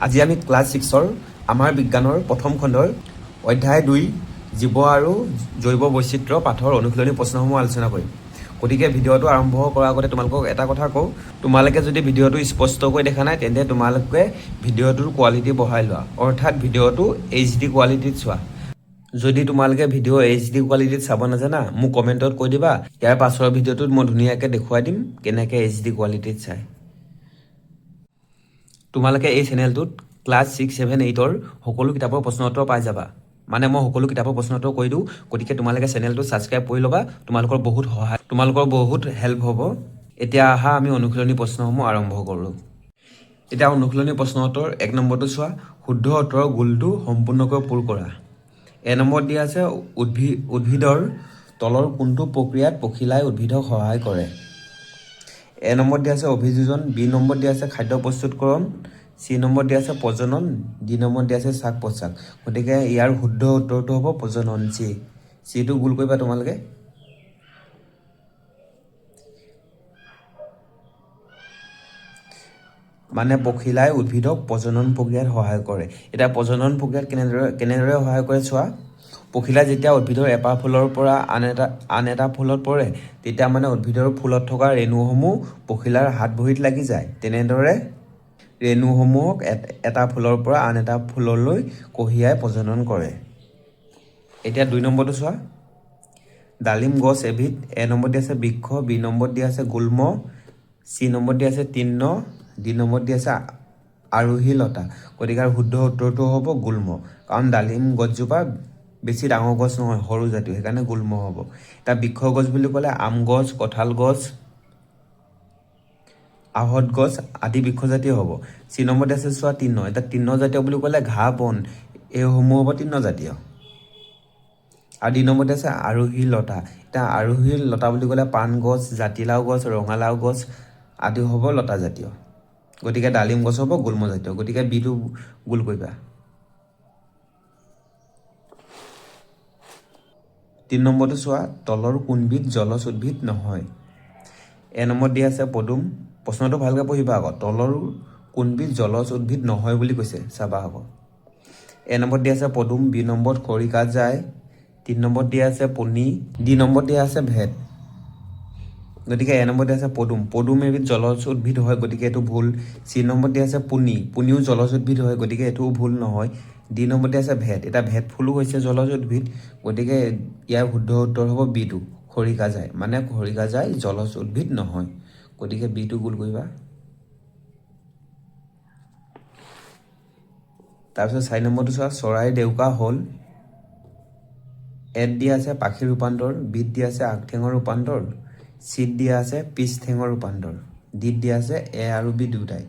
আজি আমি ক্লাছ 6ৰ আমাৰ বিজ্ঞানৰ প্ৰথম খণ্ডৰ অধ্যায় 2 জীৱ আৰু জৈৱ বৈচিত্ৰ্য পাঠৰ অনুশীলনী প্ৰশ্নসমূহ আলোচনা কৰিম। গতিকে ভিডিঅ'টো আৰম্ভ কৰাৰ আগতে তোমালোকক এটা কথা কওঁ, তোমালোকে যদি ভিডিঅ'টো স্পষ্টকৈ দেখা নাই তেন্তে তোমালোকে ভিডিঅ'টোৰ কোৱালিটি বঢ়াই লোৱা, অৰ্থাৎ ভিডিঅ'টো HD কোৱালিটিত চোৱা। যদি তোমালোকে ভিডিঅ' HD কোৱালিটিত চাব নাজানা মোক কমেণ্টত কৈ দিবা, ইয়াৰ পাছৰ ভিডিঅ'টোত মই ধুনীয়াকৈ দেখুৱাই দিম কেনেকৈ HD কোৱালিটিত চায়। তোমালোকে এই চেনেলটোত ক্লাছ 6, 7, 8ৰ সকলো কিতাপৰ প্ৰশ্ন উত্তৰ পাই যাবা। মানে মই সকলো কিতাপৰ প্ৰশ্ন উত্তৰ কৰি দিওঁ, গতিকে তোমালোকে চেনেলটো ছাবস্ক্ৰাইব কৰি ল'বা, তোমালোকৰ বহুত হেল্প হ'ব। এতিয়া আহা আমি অনুশীলনী প্ৰশ্নসমূহ আৰম্ভ কৰোঁ। এতিয়া অনুশীলনী প্ৰশ্ন উত্তৰ 1 নম্বৰটো চোৱা, শুদ্ধ উত্তৰৰ গোলটো সম্পূৰ্ণকৈ পূৰ কৰা। নম্বৰত দিয়া আছে উদ্ভিদৰ তলৰ কোনটো প্ৰক্ৰিয়াত পখিলাই উদ্ভিদক সহায় কৰে। নম্বৰত দিয়া আছে অভিযোজন, বি নম্বৰত দিয়া আছে খাদ্য প্ৰস্তুতকৰণ, চি নম্বৰত দিয়া আছে প্ৰজনন, ডি নম্বৰত দিয়া আছে শ্বাস প্ৰশ্বাস। গতিকে ইয়াৰ শুদ্ধ উত্তৰটো হ'ব প্ৰজনন, চিটো গোল কৰিবা তোমালোকে। মানে পখিলাই উদ্ভিদক প্ৰজনন প্ৰক্ৰিয়াত সহায় কৰে। এতিয়া প্ৰজনন প্ৰক্ৰিয়াত কেনেদৰে সহায় কৰে চোৱা, পখিলাই যেতিয়া উদ্ভিদৰ এপাহ ফুলৰ পৰা আন এটা ফুলত পৰে, তেতিয়া মানে উদ্ভিদৰ ফুলত থকা ৰেণুসমূহ পখিলাৰ হাত ভৰিত লাগি যায়। তেনেদৰে ৰেণুসমূহক এটা ফুলৰ পৰা আন এটা ফুললৈ কঢ়িয়াই প্ৰজনন কৰে। এতিয়া 2 নম্বৰটো চোৱা, ডালিম গছ এবিধ। নম্বৰত দিয়া আছে বৃক্ষ, বি নম্বৰত দিয়া আছে গুল্ম, চি নম্বৰত দিয়া আছে তৃণ, ডি নম্বৰত দিয়া আছে আৰোহী লতা। গতিকে শুদ্ধ উত্তৰটো হ'ব গুল্ম, কাৰণ ডালিম গছজোপা বেছি ডাঙৰ গছ নহয়, সৰু জাতীয়, সেইকাৰণে গুল্ম হ'ব। এতিয়া বৃক্ষ গছ বুলি ক'লে আম গছ, কঁঠাল গছ, আহঁত গছ আদি বৃক্ষজাতীয় হ'ব। চি নম্বৰত আছে চোৱা তৃণ। এতিয়া তৃণজাতীয় বুলি ক'লে ঘাঁহ বন, এইসমূহ হ'ব তৃণজাতীয়। আৰু ডি নম্বৰত আছে আৰোহী লতা। এতিয়া আৰোহী লতা বুলি ক'লে পাণ গছ, জাতিলাও গছ, ৰঙালাও গছ আদি হ'ব লতাজাতীয়। গতিকে ডালিম গছ হ'ব গুল্মজাতীয়। গতিকে বিটো গোল কৰিবা। 3 নম্বৰটো চোৱা, তলৰ কোনবিধ জলজ উদ্ভিদ নহয়। নম্বৰত দিয়া আছে পদুম। প্ৰশ্নটো ভালকৈ পঢ়িবা আকৌ, তলৰ কোনবিধ জলজ উদ্ভিদ নহয় বুলি কৈছে, চাবা আকৌ। নম্বৰত দিয়া আছে পদুম, বি নম্বৰত খৰিকাজাই, 3 নম্বৰত দিয়া আছে পনি, ডি নম্বৰত দিয়া আছে ভেট। গতিকে নম্বৰত দিয়া আছে পদুম এবিধ জলজ উদ্ভিদ হয়, গতিকে এইটো ভুল। চি নম্বৰত দিয়া আছে পুনিও জলজ উদ্ভিদ হয়, গতিকে এইটোও ভুল নহয়। ডি নম্বৰত দিয়া আছে ভেট। এতিয়া ভেট ফুলো হৈছে জলজ উদ্ভিদ, গতিকে ইয়াৰ শুদ্ধ উত্তৰ হ'ব বিটো খৰিকাজাই, মানে খৰিকাজাই জলজ উদ্ভিদ নহয়। গতিকে বিটো গোল কৰিবা। তাৰপিছত 4 নম্বৰটো চোৱা, চৰাইৰ ডেউকা হ'ল। এত দিয়া আছে পাখি ৰূপান্তৰ, বিত দিয়া আছে আগঠেঙৰ ৰূপান্তৰ, চিত দিয়া আছে পিছ ঠেঙৰ ৰূপান্তৰ, ডিত দিয়া আছে এ আৰু বি দুটাই।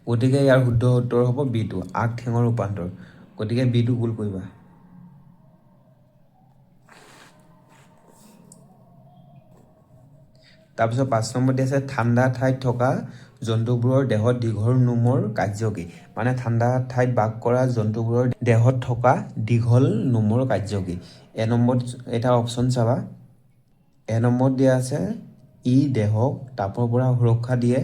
গতিকে ইয়াৰ শুদ্ধ উত্তৰ হ'ব বিটো আগঠেঙৰ ৰূপান্তৰ। গতিকে বিটো গোল কৰিবা। তাৰপিছত 5 নম্বৰ দিয়া আছে ঠাণ্ডা ঠাইত থকা জন্তুবোৰৰ দেহত দীঘল নোমৰ কাৰ্য কি। মানে ঠাণ্ডা ঠাইত বাস কৰা জন্তুবোৰৰ দেহত থকা দীঘল নোমৰ কাৰ্য কি। নম্বৰত এটা অপশ্যন চাবা। নম্বৰত দিয়া আছে ই দেহক তাপৰ পৰা সুৰক্ষা দিয়ে,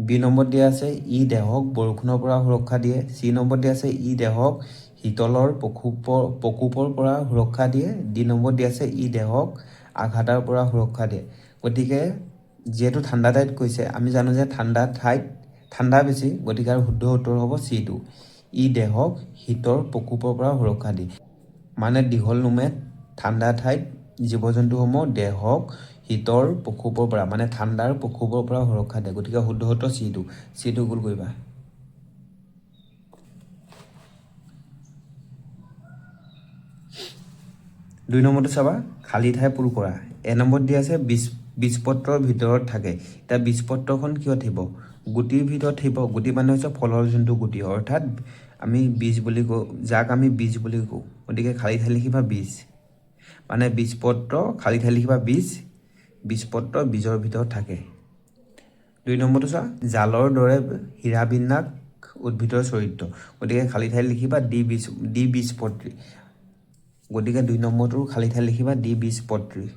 বি নম্বৰত দিয়া আছে ই দেহক বৰষুণৰ পৰা সুৰক্ষা দিয়ে, চি নম্বৰত দিয়া আছে ই দেহক শীতলৰ প্ৰকোপৰ পৰা সুৰক্ষা দিয়ে, ডি নম্বৰত দিয়া আছে ই দেহক আঘাতৰ পৰা সুৰক্ষা দিয়ে। গতিকে যিহেতু ঠাণ্ডা ঠাইত কৈছে, আমি জানো যে ঠাণ্ডা বেছি, গতিকে শুদ্ধ উত্তৰ হ'ব চিটো, ই দেহক শীতৰ প্ৰকোপৰ পৰা সুৰক্ষা দিয়ে। মানে দীঘল নোমে ঠাণ্ডা ঠাইত জীৱ জন্তুসমূহ দেহক শীতৰ প্ৰকোপৰ পৰা, মানে ঠাণ্ডাৰ প্ৰকোপৰ পৰা সুৰক্ষা দিয়ে। গতিকে শুদ্ধ উত্তৰ চিটো গোল কৰিবা। দুই নম্বৰটো চাবা, খালী ঠাই পূৰ কৰা। নম্বৰত দিয়া আছে বীজপত্ৰৰ ভিতৰত থাকে। এতিয়া বীজপত্ৰখন কিয় থাকিব, গুটিৰ ভিতৰত থাকিব। গুটি মানে হৈছে ফলৰ যোনটো গুটি, অৰ্থাৎ আমি বীজ বুলি কওঁ, যাক আমি বীজ বুলি কওঁ। গতিকে খালী ঠাই লিখিবা বীজ, মানে বীজপত্ৰ, খালী ঠাই লিখিবা বীজপত্ৰ বীজৰ ভিতৰত থাকে। 2 নম্বৰটো চোৱা, জালৰ দৰে হীৰাবিন্যাস উদ্ভিদৰ চৰিত্ৰ। গতিকে খালী ঠাই লিখিবা ডি বীজপত্ৰী। গতিকে 2 নম্বৰটোৰ খালী ঠাই লিখিবা ডি বীজপত্ৰী।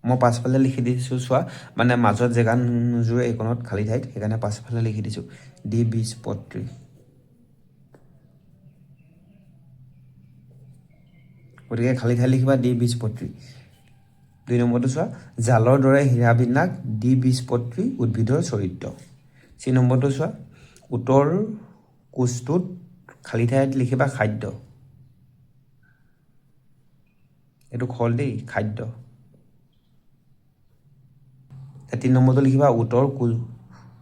মই পাছফালে লিখি দিছোঁ চোৱা, মানে মাজত জেগা নোজোৰে এইকণত খালী ঠাইত, সেইকাৰণে পাছফালে লিখি দিছোঁ দ্বিবীজপত্ৰী। গতিকে খালী ঠাই লিখিবা দ্বিবীজপত্ৰী। 2 নম্বৰটো চোৱা, জালৰ দৰে হীৰাবিন্যাস দ্বিবীজপত্ৰী উদ্ভিদৰ চৰিত্ৰ। 3 নম্বৰটো চোৱা, উত্তৰ কোষটোত খালী ঠাইত লিখিবা খাদ্য। এইটো খল দেই, খাদ্য। 3 নম্বৰটো লিখিবা উত্তৰ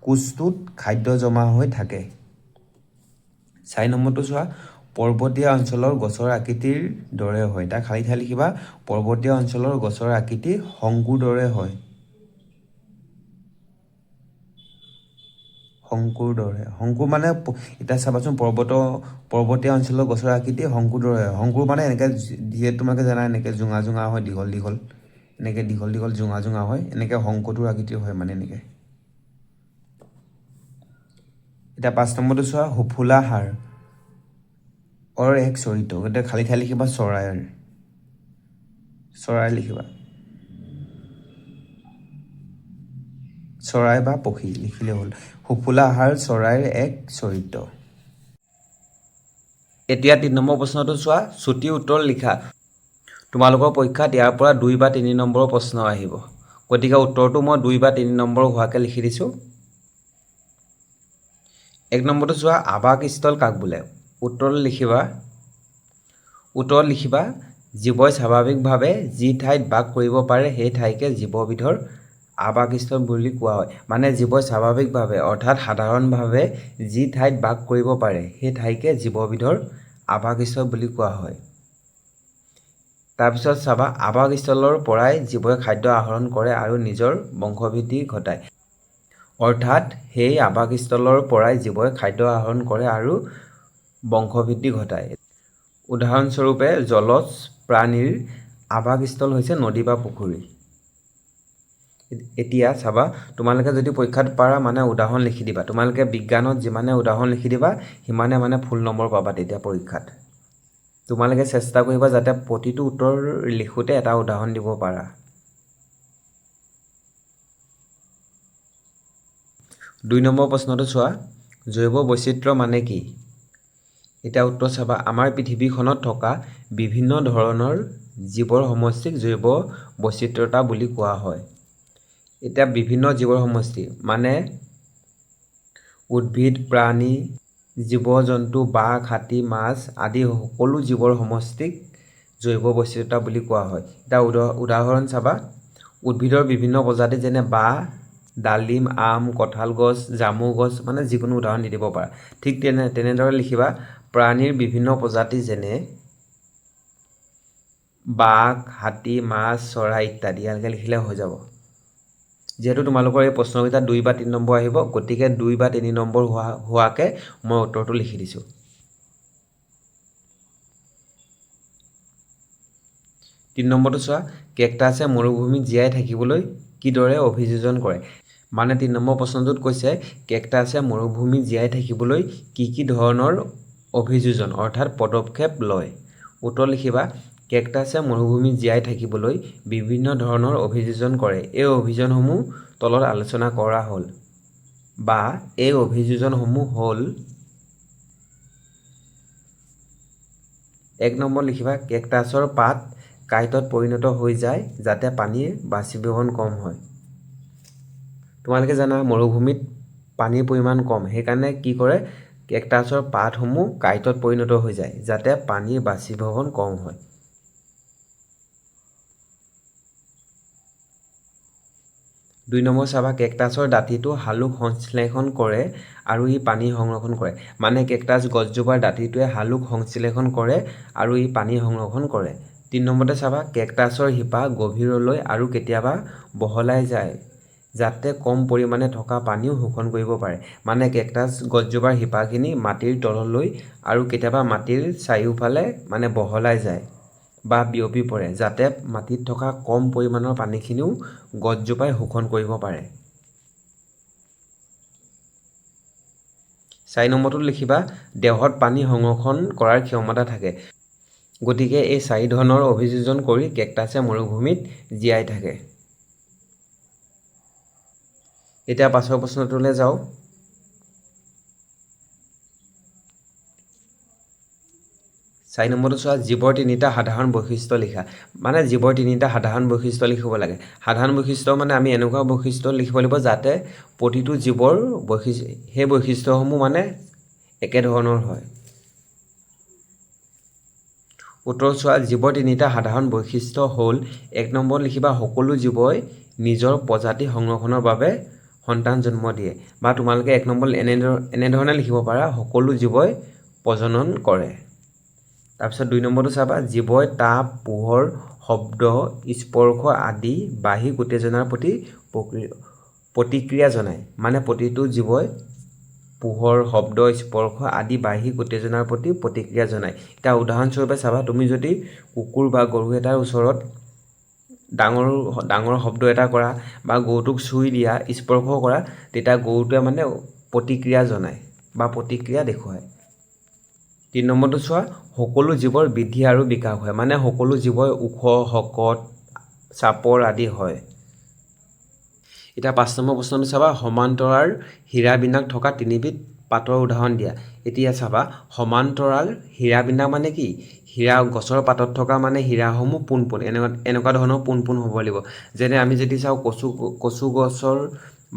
কোষটোত খাদ্য জমা হৈ থাকে। 4 নম্বৰটো চোৱা, পৰ্বতীয়া অঞ্চলৰ গছৰ আকৃতিৰ দৰে হয়। তাৰ খালী ঠাই লিখিবা পৰ্বতীয়া অঞ্চলৰ গছৰ আকৃতি শংকুৰ দৰে হয়। শংকুৰ দৰে, শংকুৰ মানে এতিয়া চাবাচোন পৰ্বতীয়া অঞ্চলৰ গছৰ আকৃতি শংকুৰ দৰে হয়। শংকুৰ মানে এনেকৈ দিয়ে, তোমালোকে জানা এনেকৈ জোঙা জোঙা হয়, দীঘল দীঘল, এনেকৈ দীঘল দীঘল জোঙা জোঙা হয়, এনেকৈ শংকুটোৰ আকৃতিৰ হয় মানে এনেকৈ। এতিয়া 5 নম্বৰটো চোৱা, সুফলা হাড় এক চৰিত্ৰ। গতিকে খালী ঠাই লিখিবা চৰাই লিখিবা, চৰাই বা পক্ষী লিখিলে হ'ল। সুফলা হাড় চৰাইৰ এক চৰিত্ৰ। এতিয়া 3 নম্বৰ প্ৰশ্নটো চোৱা, চুটি উত্তৰ লিখা। তোমালোকৰ পৰীক্ষাত ইয়াৰ পৰা 2 বা 3 নম্বৰৰ প্ৰশ্ন আহিব। গতিকে উত্তৰটো মই 2 বা 3 নম্বৰ হোৱাকৈ লিখি দিছোঁ। 1 নম্বৰটো চোৱা, আৱাসস্থল কাক বোলে? উত্তৰত লিখিবা জীৱই স্বাভাৱিকভাৱে যি ঠাইত বাস কৰিব পাৰে সেই ঠাইকে জীৱবিধৰ আৱাসস্থল বুলি কোৱা হয়। মানে জীৱই স্বাভাৱিকভাৱে অৰ্থাৎ সাধাৰণভাৱে যি ঠাইত বাস কৰিব পাৰে সেই ঠাইকে জীৱবিধৰ আৱাসস্থল বুলি কোৱা হয়। তাৰপিছত চাবা, আৱাসস্থলৰ পৰাই জীৱই খাদ্য আহৰণ কৰে আৰু নিজৰ বংশবৃদ্ধি ঘটায়। অৰ্থাৎ সেই আৱাসস্থলৰ পৰাই জীৱই খাদ্য আহৰণ কৰে আৰু বংশবৃদ্ধি ঘটায়। উদাহৰণস্বৰূপে জলজ প্ৰাণীৰ আৱাসস্থল হৈছে নদী বা পুখুৰী। এতিয়া চাবা, তোমালোকে যদি পৰীক্ষাত পাৰা মানে উদাহৰণ লিখি দিবা। তোমালোকে বিজ্ঞানত যিমানে উদাহৰণ লিখি দিবা সিমানে মানে ফুল নম্বৰ পাবা তেতিয়া পৰীক্ষাত। তোমালোকে চেষ্টা কৰিবা যাতে প্ৰতিটো উত্তৰ লিখোঁতে এটা উদাহৰণ দিব পাৰা। 2 নম্বৰ প্ৰশ্নটো চোৱা, জৈৱ বৈচিত্ৰ্য মানে কি? এতিয়া উত্তৰ চাবা, আমাৰ পৃথিৱীখনত থকা বিভিন্ন ধৰণৰ জীৱৰ সমষ্টিক জৈৱ বৈচিত্ৰ্যতা বুলি কোৱা হয়। এতিয়া বিভিন্ন জীৱৰ সমষ্টি মানে উদ্ভিদ, প্ৰাণী, জীৱ-জন্তু, বাঘ, হাতী, মাছ আদি সকলো জীৱৰ সমষ্টিক জৈৱ বৈচিত্ৰ্যতা বুলি কোৱা হয়। এতিয়া উদাহৰণ চাবা, উদ্ভিদৰ বিভিন্ন প্ৰজাতি যেনে বাঁহ, ডালিম, আম, কঁঠাল গছ, জামু গছ, মানে যিকোনো উদাহৰণ দি দিব পাৰা। ঠিক তেনেদৰে লিখিবা প্ৰাণীৰ বিভিন্ন প্ৰজাতি যেনে বাঘ, হাতী, মাছ, চৰাই ইত্যাদি। এনেকৈ লিখিলে হৈ যাব। যিহেতু তোমালোকৰ এই প্ৰশ্নকেইটা 2 বা 3 নম্বৰ আহিব, গতিকে 2 বা 3 নম্বৰ হোৱাকৈ মই উত্তৰটো লিখি দিছোঁ। 3 নম্বৰটো চোৱা, কেকটাছে মৰুভূমিত জীয়াই থাকিবলৈ কিদৰে অভিযোজন কৰে? মানে 3 নম্বৰ প্ৰশ্নটোত কৈছে কেকটাছে মৰুভূমিত জীয়াই থাকিবলৈ কি ধৰণৰ অভিযোজন অৰ্থাৎ পদক্ষেপ লয়। উত্তৰ লিখিবা কেকটাছে মৰুভূমিত জীয়াই থাকিবলৈ বিভিন্ন ধৰণৰ অভিযোজন কৰে। এই অভিযোজনসমূহ তলত আলোচনা কৰা হ'ল বা এই অভিযোজনসমূহ হ'ল। 1 নম্বৰ লিখিবা কেকটাছৰ পাত কাঁইটত পৰিণত হৈ যায় যাতে পানীৰ বাষ্পীভৱন কম হয়। তোমালোকে জানা মৰুভূমিত পানীৰ পৰিমাণ কম, সেইকাৰণে কি কৰে কেকটাছৰ পাতসমূহ কাঁইটত পৰিণত হৈ যায় যাতে পানীৰ বাষ্পীভৱন কম হয়। 2 নম্বৰ চাবা, কেকটাছৰ দাঁতিটো হালুক সংশ্লেষণ কৰে আৰু ই পানী সংৰক্ষণ কৰে। মানে কেকটাছ গছজোপাৰ দাঁতিটোৱে হালুক সংশ্লেষণ কৰে আৰু ই পানী সংৰক্ষণ কৰে। 3 নম্বৰতে চাবা, কেকটাছৰ শিপা গভীৰলৈ আৰু কেতিয়াবা বহলাই যায় যাতে কম পৰিমাণে থকা পানীও শোষণ কৰিব পাৰে। মানে কেকটাছ গছজোপাৰ শিপাখিনি মাটিৰ তললৈ আৰু কেতিয়াবা মাটিৰ চাৰিওফালে মানে বহলাই যায় বা বিয়পি পৰে যাতে মাটিত থকা কম পৰিমাণৰ পানীখিনিও গছজোপাই শোষণ কৰিব পাৰে। 4 নম্বৰটোত লিখিবা দেহত পানী সংৰক্ষণ কৰাৰ ক্ষমতা থাকে। গতিকে এই 4 ধৰণৰ অভিযোজন কৰি কেকটাছে মৰুভূমিত জীয়াই থাকে। এতিয়া পাছৰ প্ৰশ্নটোলৈ যাওঁ। চাৰি নম্বৰটো চোৱা, জীৱৰ তিনিটা সাধাৰণ বৈশিষ্ট্য লিখা। মানে জীৱৰ তিনিটা সাধাৰণ বৈশিষ্ট্য লিখিব লাগে। সাধাৰণ বৈশিষ্ট্য মানে আমি এনেকুৱা বৈশিষ্ট্য লিখিব লাগিব যাতে প্ৰতিটো জীৱৰ সেই বৈশিষ্ট্যসমূহ মানে একেধৰণৰ হয়। উত্তৰ চোৱা, জীৱৰ তিনিটা সাধাৰণ বৈশিষ্ট্য হ'ল, 1 নম্বৰ লিখিবা, সকলো জীৱই নিজৰ প্ৰজাতি সংৰক্ষণৰ বাবে সন্তান জন্ম দিয়ে। বা তোমালোকে 1 নম্বৰ এনেধৰণে লিখিব পাৰা, সকলো জীৱই প্ৰজনন কৰে। তাৰপিছত 2 নম্বৰটো চাবা, জীৱই তাপ, পোহৰ, শব্দ, স্পৰ্শ আদি বাহ্যিক উত্তেজনাৰ প্ৰতি প্ৰতিক্ৰিয়া জনায়। মানে প্ৰতিটো জীৱই পোহৰ, শব্দ, স্পৰ্শ আদি বাহ্যিক উত্তেজনাৰ প্ৰতি প্ৰতিক্ৰিয়া জনায়। এতিয়া উদাহৰণস্বৰূপে চাবা, তুমি যদি কুকুৰ বা গৰু এটাৰ ওচৰত ডাঙৰ শব্দ এটা কৰা বা গৰুটোক চুই দিয়া, স্পৰ্শ কৰা, তেতিয়া গৰুটোৱে মানে প্ৰতিক্ৰিয়া জনায় বা প্ৰতিক্ৰিয়া দেখুৱায়। 3 নম্বৰটো চোৱা, সকলো জীৱৰ বৃদ্ধি আৰু বিকাশ হয়। মানে সকলো জীৱই ওখ, শকত, চাপৰ আদি হয়। এতিয়া 5 নম্বৰ প্ৰশ্নটো চাবা, সমান্তৰাল হীৰাবিন্যাস থকা 3বিধ পাতৰ উদাহৰণ দিয়া। এতিয়া চাবা, সমান্তৰাল হীৰাবিন্যাস মানে কি? গছৰ পাতত থকা মানে হীৰাসমূহ পোন পোন এনেকুৱা ধৰণৰ পোন পোন হ'ব লাগিব। যেনে আমি যদি চাওঁ কচু গছৰ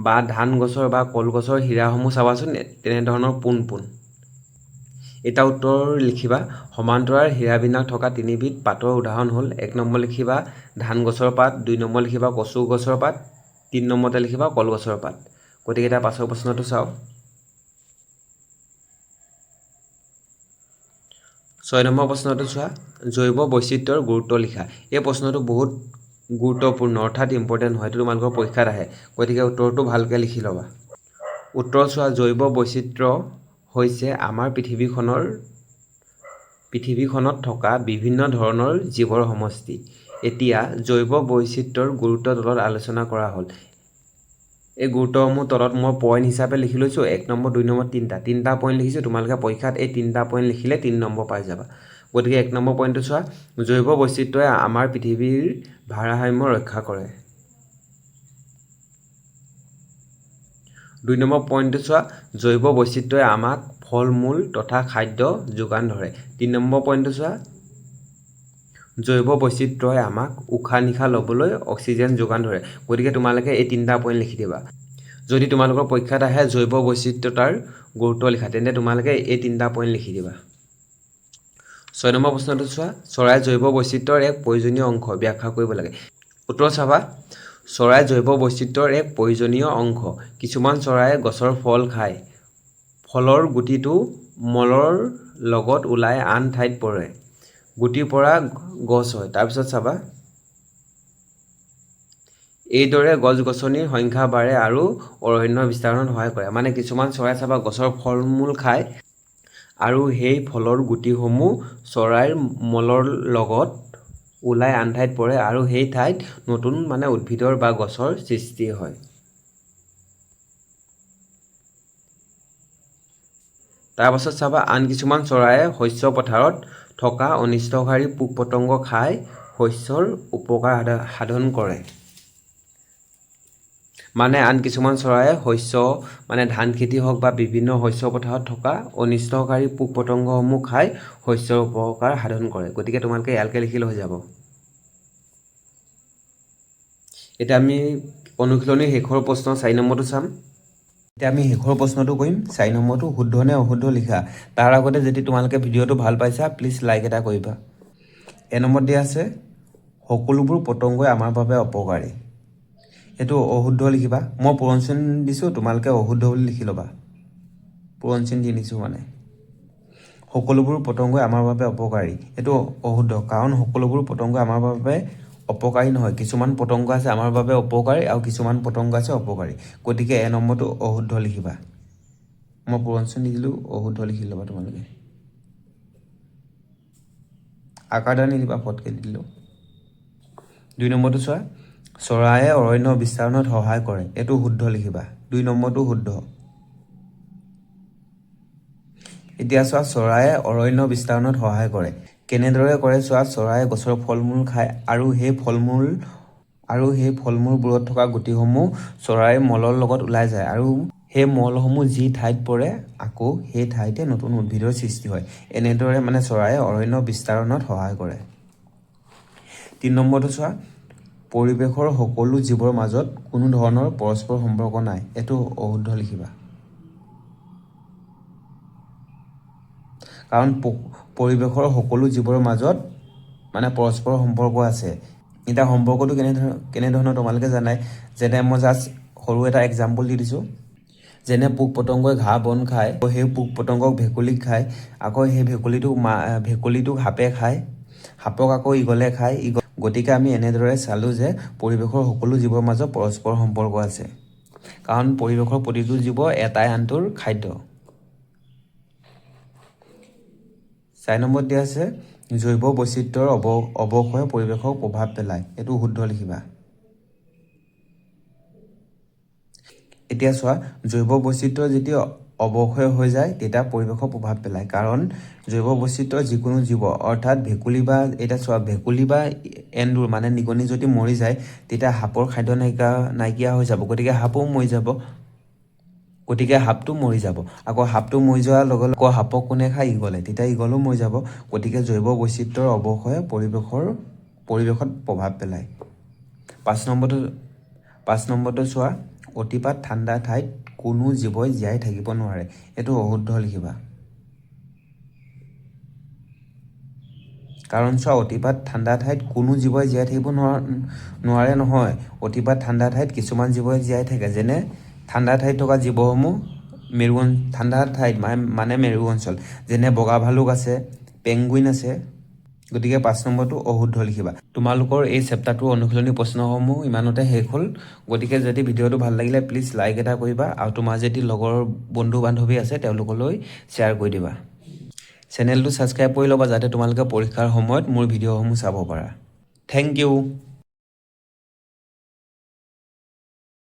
বা ধান গছৰ বা কলগছৰ হীৰাসমূহ চাবাচোন, তেনেধৰণৰ পোন পোন। এটা উত্তৰ লিখিবা, সমান্তৰাল হীৰাবিন্যাস থকা 3বিধ পাতৰ উদাহৰণ হ'ল, 1 নম্বৰ লিখিবা ধান গছৰ পাত, 2 নম্বৰ লিখিবা কচু গছৰ পাত, 3 নম্বৰতে লিখিবা কলগছৰ পাত। গতিকে এতিয়া পাছৰ প্ৰশ্নটো চাওঁ। 6 নম্বৰ প্ৰশ্নটো চোৱা, জৈৱ বৈচিত্ৰ্যৰ গুৰুত্ব লিখা। এই প্ৰশ্নটো বহুত গুৰুত্বপূৰ্ণ, অৰ্থাৎ ইম্পৰ্টেণ্ট হয়, এইটো তোমালোকৰ পৰীক্ষাত আহে। গতিকে উত্তৰটো ভালকৈ লিখি ল'বা। উত্তৰ চোৱা, জৈৱ বৈচিত্ৰ্য হৈছে আমাৰ পৃথিৱীখনত থকা বিভিন্ন ধৰণৰ জীৱৰ সমষ্টি। এতিয়া জৈৱ বৈচিত্ৰ্যৰ গুৰুত্বৰ তলত আলোচনা কৰা হ'ল। এই গুৰুত্বসমূহ তলত মই পইণ্ট হিচাপে লিখি লৈছোঁ। 1 নম্বৰ, 2 নম্বৰ, 3টা পইণ্ট লিখিছোঁ। তোমালোকে পৰীক্ষাত এই 3টা পইণ্ট লিখিলে 3 নম্বৰ পাই যাবা। গতিকে 1 নম্বৰ পইণ্টটো চোৱা, জৈৱ বৈচিত্ৰ্যই আমাৰ পৃথিৱীৰ ভাৰসাম্য ৰক্ষা কৰে। 2 নম্বৰ পইণ্টটো চোৱা, জৈৱ বৈচিত্ৰ্যই আমাক ফল মূল তথা খাদ্য যোগান ধৰে। 3 নম্বৰ পইণ্টটো চোৱা, জৈৱ বৈচিত্ৰ্যই আমাক উশাহ নিশাহ ল'বলৈ অক্সিজেন যোগান ধৰে। গতিকে তোমালোকে এই 3টা পইণ্ট লিখি দিবা। যদি তোমালোকৰ পৰীক্ষাত আহে জৈৱ বৈচিত্ৰ্যতাৰ গুৰুত্ব লিখা, তেন্তে তোমালোকে এই 3টা পইণ্ট লিখি দিবা। 6 নম্বৰ প্ৰশ্নটো চোৱা, চৰাইৰ জৈৱ বৈচিত্ৰ্যৰ এক প্ৰয়োজনীয় অংশ ব্যাখ্যা কৰিব লাগে। উত্তৰ চাবা, চৰাইৰ জৈৱ বৈচিত্ৰ্যৰ এক প্ৰয়োজনীয় অংশ। কিছুমান চৰাইয়ে গছৰ ফল খায়। ফলৰ গুটিটো মলৰ লগত ওলাই আন ঠাইত পৰে। গুটিৰ পৰা গছ হয়। তাৰপিছত চাবা, এইদৰে গছ-গছনিৰ সংখ্যা বাঢ়ে আৰু অৰণ্য বিস্তাৰণত সহায় কৰে। মানে কিছুমান চৰাই চাবা গছৰ ফল মূল খায় আৰু সেই ফলৰ গুটিসমূহ চৰাইৰ মলৰ লগত ওলাই আন ঠাইত পৰে আৰু সেই ঠাইত নতুন মানে উদ্ভিদৰ বা গছৰ সৃষ্টি হয়। তাৰপাছত চাবা, আন কিছুমান চৰাইয়ে শস্য পথাৰত থকা অনিষ্টকাৰী পোক-পতংগ খাই শস্যৰ উপকাৰ সাধন কৰে। মানে আন কিছুমান চৰাইয়ে মানে ধান খেতি হওক বা বিভিন্ন শস্য পথাৰত থকা অনিষ্টকাৰী পোক-পতংগসমূহ খাই শস্যৰ উপকাৰ সাধন কৰে। গতিকে তোমালোকে ইয়ালৈকে লিখিলে হৈ যাব। এতিয়া আমি অনুশীলনীৰ শেষৰ প্ৰশ্ন 4 নম্বৰটো চাম। এতিয়া আমি শেষৰ প্ৰশ্নটো কৰিম। 4 নম্বৰটো শুদ্ধ নে অশুদ্ধ লিখা। তাৰ আগতে যদি তোমালোকে ভিডিঅ'টো ভাল পাইছা, প্লিজ লাইক এটা কৰিবা। নম্বৰত দিয়া আছে, সকলোবোৰ পতংগই আমাৰ বাবে অপকাৰী। এইটো অশুদ্ধ লিখিবা। মই পূৰণচিন দিছোঁ, তোমালোকে অশুদ্ধ বুলি লিখি ল'বা। পূৰণচিন দি দিছোঁ মানে। সকলোবোৰ পতংগই আমাৰ বাবে অপকাৰী, এইটো অশুদ্ধ। কাৰণ সকলোবোৰ পতংগ আমাৰ বাবে অপকাৰী নহয়। কিছুমান পতংগ আছে আমাৰ বাবে অপকাৰী আৰু কিছুমান পতংগ আছে অপকাৰী। গতিকে নম্বৰটো অশুদ্ধ লিখিবা। মই পূৰণচিন দি দিলোঁ, অশুদ্ধ লিখি ল'বা তোমালোকে। আকাৰডাল নিদিবা, ফটকৈ দি দিলোঁ। 2 নম্বৰটো চোৱা, চৰাইয়ে অৰণ্য বিস্তাৰণত সহায় কৰে। এইটো শুদ্ধ লিখিবা। 2 নম্বৰটো শুদ্ধ। এতিয়া চোৱা, চৰাইয়ে অৰণ্য বিস্তাৰণত সহায় কৰে। কেনেদৰে কৰে চোৱা, চৰাইয়ে গছৰ ফল মূল খায় আৰু সেই ফল মূল আৰু সেই ফল মূলবোৰত থকা গুটিসমূহ চৰাইৰ মলৰ লগত ওলাই যায় আৰু সেই মলসমূহ যি ঠাইত পৰে আকৌ সেই ঠাইতে নতুন উদ্ভিদৰ সৃষ্টি হয়। এনেদৰে মানে চৰাইয়ে অৰণ্য বিস্তাৰণত সহায় কৰে। ৩ নম্বৰটো চোৱা, পৰিৱেশৰ সকলো জীৱৰ মাজত কোনো ধৰণৰ পৰস্পৰ সম্পৰ্ক নাই। এইটো অশুদ্ধ লিখিবা। কাৰণ পৰিৱেশৰ সকলো জীৱৰ মাজত মানে পৰস্পৰ সম্পৰ্ক আছে। এতিয়া সম্পৰ্কটো কেনেধৰণৰ তোমালোকে জানাই। যেনে মই জাষ্ট সৰু এটা এক্সাম্পল দি দিছোঁ। যেনে পোক পতংগই ঘাঁহ বন খায়, সেই পোক পতংগক ভেকুলীক খায়, আকৌ সেই ভেকুলীটোক সাপে খায়, সাপক আকৌ ঈগলে খায়। গতিকে আমি এনেদৰে চালোঁ যে পৰিৱেশৰ সকলো জীৱৰ মাজত পৰস্পৰ সম্পৰ্ক আছে, কাৰণ পৰিৱেশৰ প্ৰতিটো জীৱ এটাই আনটোৰ খাদ্য। ৪ নম্বৰত দিয়া আছে জৈৱ বৈচিত্ৰ্যৰ অৱক্ষয়ে পৰিৱেশক প্ৰভাৱ পেলায়। এইটো শুদ্ধ লিখিবা। এতিয়া চোৱা, জৈৱ বৈচিত্ৰ্য যেতিয়া অৱক্ষয় হৈ যায় তেতিয়া পৰিৱেশক প্ৰভাৱ পেলায়, কাৰণ জৈৱ বৈচিত্ৰ্য যিকোনো জীৱ অৰ্থাৎ ভেকুলী বা এন্দুৰ মানে নিগনি যদি মৰি যায় তেতিয়া সাপৰ খাদ্য নাইকিয়া হৈ যাব, গতিকে সাপো মৰি যাব। গতিকে সাপটো মৰি যাব। আকৌ সাপটো মৰি যোৱাৰ লগে লগে আকৌ সাপক কোনে খায়? ঈগলে। তেতিয়া ঈগলো মৰি যাব। গতিকে জৈৱ বৈচিত্ৰ্যৰ অৱক্ষয়ে পৰিৱেশত প্ৰভাৱ পেলায়। ৫ নম্বৰটো চোৱা, অতিপাত ঠাণ্ডা ঠাইত কোনো জীৱই জীয়াই থাকিব নোৱাৰে। এইটো অশুদ্ধ লিখিবা। কাৰণ চোৱা, অতিপাত ঠাণ্ডা ঠাইত কোনো জীৱই জীয়াই থাকিব নোৱাৰে নহয়। অতিপাত ঠাণ্ডা ঠাইত কিছুমান জীৱই জীয়াই থাকে। যেনে ঠাণ্ডা ঠাইত থকা জীৱসমূহ ঠাণ্ডা ঠাইত মানে মেৰু অঞ্চল, যেনে বগা ভালুক আছে, পেংগুইন আছে। গতিকে ৫ নম্বৰটো অশুদ্ধ লিখিবা। তোমালোকৰ এই চেপ্টাৰটোৰ অনুশীলনী প্ৰশ্নসমূহ ইমানতে শেষ হ'ল। গতিকে যদি ভিডিঅ'টো ভাল লাগিলে প্লিজ লাইক এটা কৰিবা আৰু তোমাৰ যদি লগৰ বন্ধু বান্ধৱী আছে তেওঁলোকলৈ শ্বেয়াৰ কৰি দিবা। চেনেলটো ছাবস্ক্ৰাইব কৰি ল'বা যাতে তোমালোকে পৰীক্ষাৰ সময়ত মোৰ ভিডিঅ'সমূহ চাব পাৰা। Thank U.